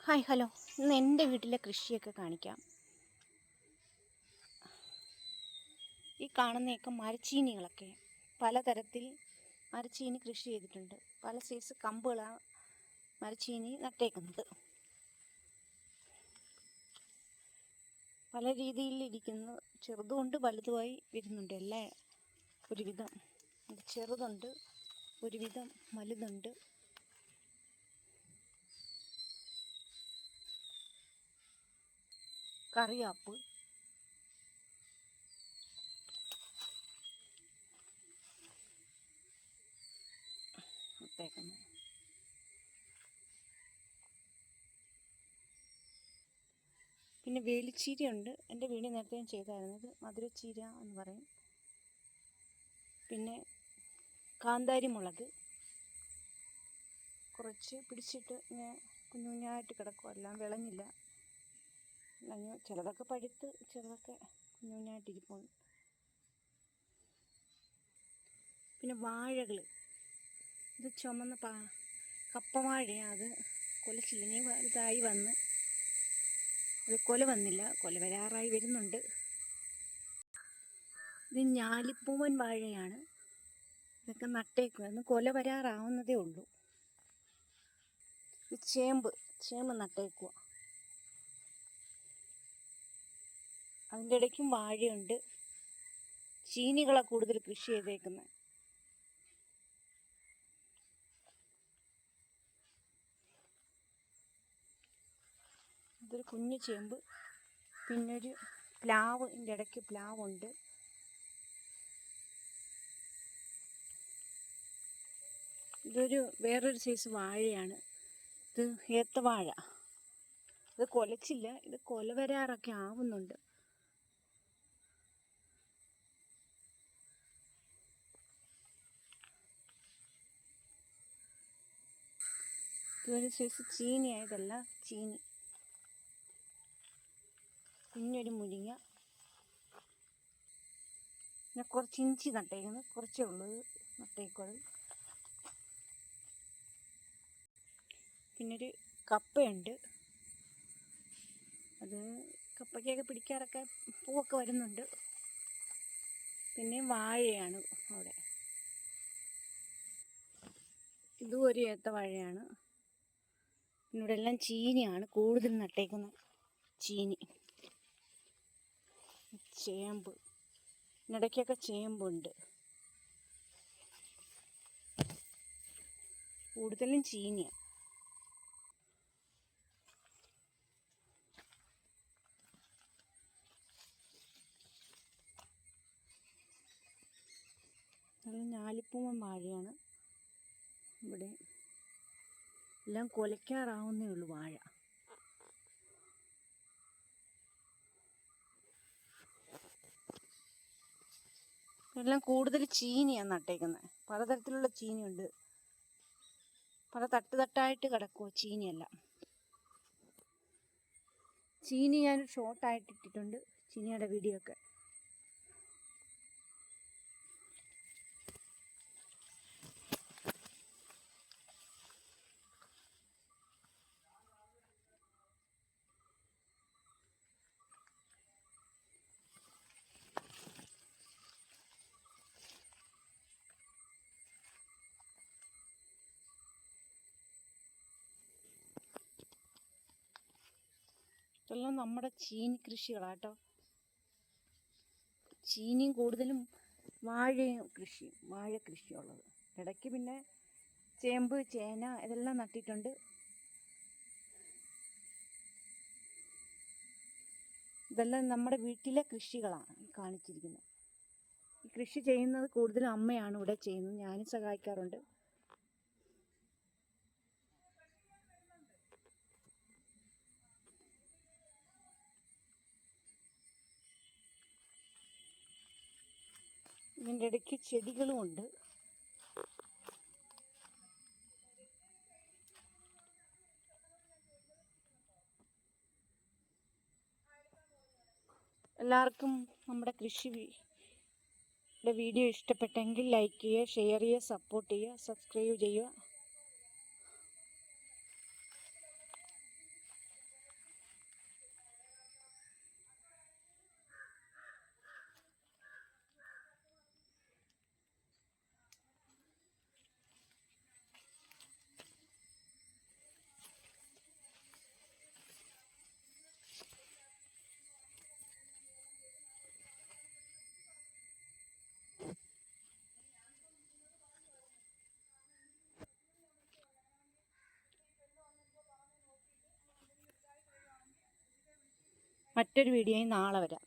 Hi hello. ഇന്ന് എൻ്റെ വീട്ടിലെ കൃഷിയൊക്കെ കാണിക്കാം. ഈ കാണുന്നതൊക്കെ മരച്ചീനികളൊക്കെ പലതരത്തിൽ മരച്ചീനി കൃഷി ചെയ്തിട്ടുണ്ട്. പല സൈസ് കമ്പുകളാണ് മരച്ചീനി നട്ടേക്കുന്നത്. പല രീതിയിൽ ഇരിക്കുന്നു. ചെറുതുകൊണ്ട് വലുതുമായി വരുന്നുണ്ട്. എല്ലാം ഒരുവിധം ചെറുതുണ്ട്, ഒരുവിധം വലുതുണ്ട്. കറിയാപ്പ്, ഇട്ടേക്കുന്നത്. പിന്നെ വേലിച്ചീരയുണ്ട്. എൻ്റെ വീട് നേരത്തെ ഞാൻ ചെയ്തായിരുന്നത് മധുരച്ചീര എന്ന് പറയും. പിന്നെ കാന്താരി മുളക് കുറച്ച് പിടിച്ചിട്ട് ഇങ്ങനെ കുഞ്ഞു കുഞ്ഞായിട്ട് കിടക്കും. എല്ലാം വിളഞ്ഞില്ല. ചിലതൊക്കെ പഴുത്ത്, ചിലതൊക്കെ കുഞ്ഞു കുഞ്ഞായിട്ടിരിപ്പുണ്ട്. പിന്നെ വാഴകൾ, ഇത് ചുമന്ന കപ്പവാഴയാണ്. അത് കൊലച്ചില്ല, ഇനി വലുതായി വന്ന് അത് കൊല വന്നില്ല, കൊല വരാറായി വരുന്നുണ്ട്. ഇത് ഞാലിപ്പൂവൻ വാഴയാണ്. ഇതൊക്കെ നട്ടേക്കുമായിരുന്നു, കൊല വരാറാവുന്നതേ ഉള്ളൂ. ഇത് ചേമ്പ് നട്ടേക്കുക. അതിൻ്റെ ഇടയ്ക്കും വാഴയുണ്ട്. ചീനികളാണ് കൂടുതൽ കൃഷി ചെയ്തേക്കുന്നത്. ഇതൊരു കുഞ്ഞു ചേമ്പ്. പിന്നൊരു പ്ലാവ്, ഇതിൻ്റെ ഇടയ്ക്ക് പ്ലാവുണ്ട്. ഇതൊരു വേറൊരു സൈസ് വാഴയാണ്. ഇത് ഏത്തവാഴ. ഇത് കൊലച്ചില്ല, ഇത് കൊല വരാറൊക്കെ ആവുന്നുണ്ട്. ഇതൊരു സൈസ് ചീനിയായതല്ല, ചീനി. കുഞ്ഞൊരു മുരിങ്ങ. പിന്നെ കുറച്ച് ഇഞ്ചി നട്ടേക്കുന്നത്, കുറച്ചേ ഉള്ളൂ നട്ടേക്കുള്ളത്. പിന്നൊരു കപ്പയുണ്ട്. അത് കപ്പയ്ക്കൊക്കെ പിടിക്കാറൊക്കെ പൂവൊക്കെ വരുന്നുണ്ട്. പിന്നെ വാഴയാണ് അവിടെ. ഇതും ഒരു ഏത്തവാഴയാണ്. പിന്നെ ഇവിടെ എല്ലാം ചീനിയാണ് കൂടുതൽ നട്ടേക്കുന്നത്. ചീനി, ചേമ്പ്, ഇടയ്ക്കൊക്കെ ചേമ്പുണ്ട്. കൂടുതലും ചീനിയാണ്. നല്ല ഞാലിപ്പൂവൻ വാഴയാണ്. ഇവിടെ എല്ലാം കൊലയ്ക്കാറാവുന്നേ ഉള്ളൂ വാഴ. എല്ലാം കൂടുതൽ ചീനിയാണ് നട്ടേക്കുന്നത്. പലതരത്തിലുള്ള ചീനിയുണ്ട്. പല തട്ടായിട്ട് കിടക്കുമോ ചീനിയെല്ലാം. ചീനി ഞാൻ ഷോർട്ടായിട്ട് ഇട്ടിട്ടുണ്ട്, ചീനിയുടെ വീഡിയോ ഒക്കെ. ഇതെല്ലാം നമ്മുടെ ചീനി കൃഷികളാട്ടോ. ചീനിയും കൂടുതലും വാഴ കൃഷിയുള്ളത്. ഇടയ്ക്ക് പിന്നെ ചേമ്പ്, ചേന ഇതെല്ലാം നട്ടിട്ടുണ്ട്. ഇതെല്ലാം നമ്മുടെ വീട്ടിലെ കൃഷികളാണ് കാണിച്ചിരിക്കുന്നത്. ഈ കൃഷി ചെയ്യുന്നത് കൂടുതലും അമ്മയാണ് ഇവിടെ ചെയ്യുന്നത്, ഞാനും സഹായിക്കാറുണ്ട്. ഇതിൻ്റെ ഇടയ്ക്ക് ചെടികളും ഉണ്ട്. എല്ലാവർക്കും നമ്മുടെ കൃഷിയുടെ വീഡിയോ ഇഷ്ടപ്പെട്ടെങ്കിൽ ലൈക്ക് ചെയ്യുക, ഷെയർ ചെയ്യുക, സപ്പോർട്ട് ചെയ്യുക, സബ്സ്ക്രൈബ് ചെയ്യുക. മറ്റൊരു വീഡിയോയും നാളെ വരാം.